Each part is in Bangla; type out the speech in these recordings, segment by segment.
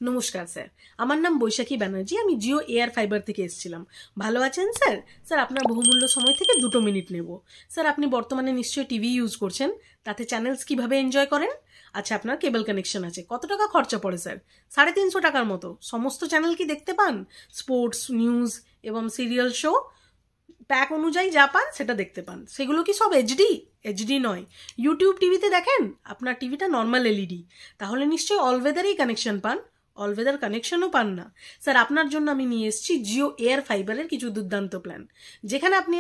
নমস্কার স্যার, আমার নাম বৈশাখী ব্যানার্জি। আমি জিও এয়ার ফাইবার থেকে এসেছিলাম। ভালো আছেন স্যার? স্যার, আপনার বহুমূল্য সময় থেকে 2 মিনিট নেব। স্যার, আপনি বর্তমানে নিশ্চয়ই টিভি ইউজ করছেন, তাতে চ্যানেলস কিভাবে এনজয় করেন? আচ্ছা, আপনার কেবল কানেকশন আছে। কত টাকা খরচা পড়ে স্যার? 350 টাকার মতো। সমস্ত চ্যানেল কি দেখতে পান? স্পোর্টস, নিউজ এবং সিরিয়াল শো প্যাক অনুযায়ী যা পান সেটা দেখতে পান। সেগুলো কি সব এইচডি? এইচডি নয়। ইউটিউব টিভিতে দেখেন, আপনার টিভিটা নর্মাল এলইডি, তাহলে নিশ্চয়ই অল ওয়েদারেই কানেকশন পান। অল ওয়েদার কানেকশনও পান না। স্যার, আপনার জন্য আমি নিয়ে এসেছি জিও এয়ার ফাইবারের কিছু দুর্দান্ত প্ল্যান, যেখানে আপনি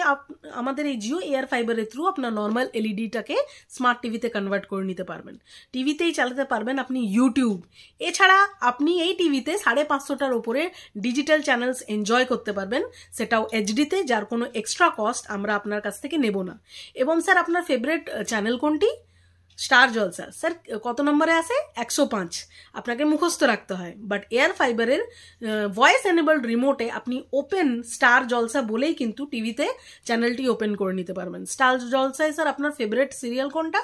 আমাদের এই জিও এয়ার ফাইবারের থ্রু আপনার নর্মাল এলইডিটাকে স্মার্ট টিভিতে কনভার্ট করে নিতে পারবেন। টিভিতেই চালাতে পারবেন আপনি ইউটিউব। এছাড়া আপনি এই টিভিতে 550টার ওপরে ডিজিটাল চ্যানেলস এনজয় করতে পারবেন, সেটাও এইচডিতে, যার কোনো এক্সট্রা কস্ট আমরা আপনার কাছ থেকে নেব না। এবং স্যার, আপনার ফেভারিট চ্যানেল কোনটি? স্টার জলসা। স্যার, কত নম্বরে আসে? 105। আপনাকে মুখস্থ রাখতে হয়, বাট এয়ার ফাইবারের ভয়েস এনেবলড রিমোটে আপনি ওপেন স্টার জলসা বলেই কিন্তু টিভিতে চ্যানেলটি ওপেন করে নিতে পারবেন। স্টার জলসায় স্যার আপনার ফেভারিট সিরিয়াল কোনটা?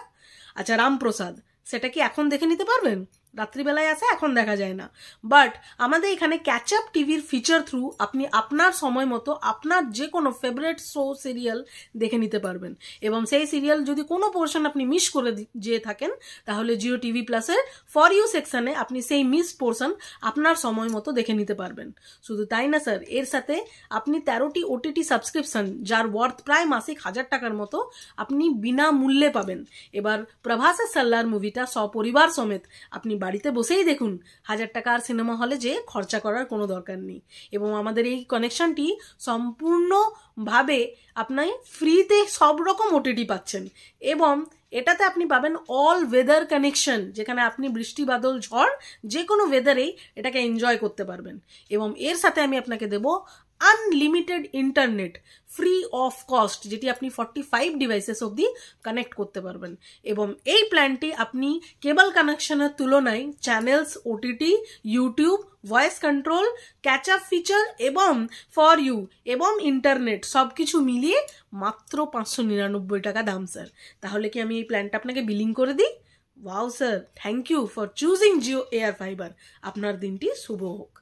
আচ্ছা, রামপ্রসাদ। সেটা কি এখন দেখে নিতে পারবেন? রাত্রিবেলায় আসে, এখন দেখা যায় না। বাট আমাদের এখানে ক্যাচ আপ টিভির ফিচার থ্রু আপনি আপনার সময় মতো আপনার যে কোনো ফেভারিট শো সিরিয়াল দেখে নিতে পারবেন। এবং সেই সিরিয়াল যদি কোনো পোর্শন আপনি মিস করে যেয়ে থাকেন, তাহলে জিও টিভি প্লাসের ফর ইউ সেকশনে আপনি সেই মিস পোর্শন আপনার সময় মতো দেখে নিতে পারবেন। শুধু তাই না স্যার, এর সাথে আপনি 13টি ওটিটি সাবস্ক্রিপশন, যার ওয়ার্থ প্রায় মাসিক 1000 টাকার মতো, আপনি বিনামূল্যে পাবেন। এবার প্রভাসের সাল্লার মুভিটা সপরিবার সমেত আপনি বাড়িতে বসেই দেখুন। 1000 টাকার সিনেমা হলে যে খরচা করার কোনো দরকার নেই। এবং আমাদের এই কানেকশনটি সম্পূর্ণভাবে আপনি ফ্রিতে সব রকম ওটিটি পাচ্ছেন। এবং এটাতে আপনি পাবেন অল ওয়েদার কানেকশন, যেখানে আপনি বৃষ্টি বাদল ঝড় যে কোনো ওয়েদারেই এটাকে এনজয় করতে পারবেন। এবং এর সাথে আমি আপনাকে দেব unlimited internet free of cost, যেটি আপনি 45 ডিভাইসেস অবধি কানেক্ট করতে পারবেন। এবং এই প্ল্যানটি আপনি কেবল কানেকশনের তুলনায় channels, OTT, YouTube, voice control, catch up feature এবং ফর ইউ এবং ইন্টারনেট সব কিছু মিলিয়ে মাত্র 599 টাকা দাম স্যার। তাহলে কি আমি এই প্ল্যানটা আপনাকে বিলিং করে দিই? Wow sir, thank you for choosing Jio air fiber. আপনার দিনটি শুভ হোক।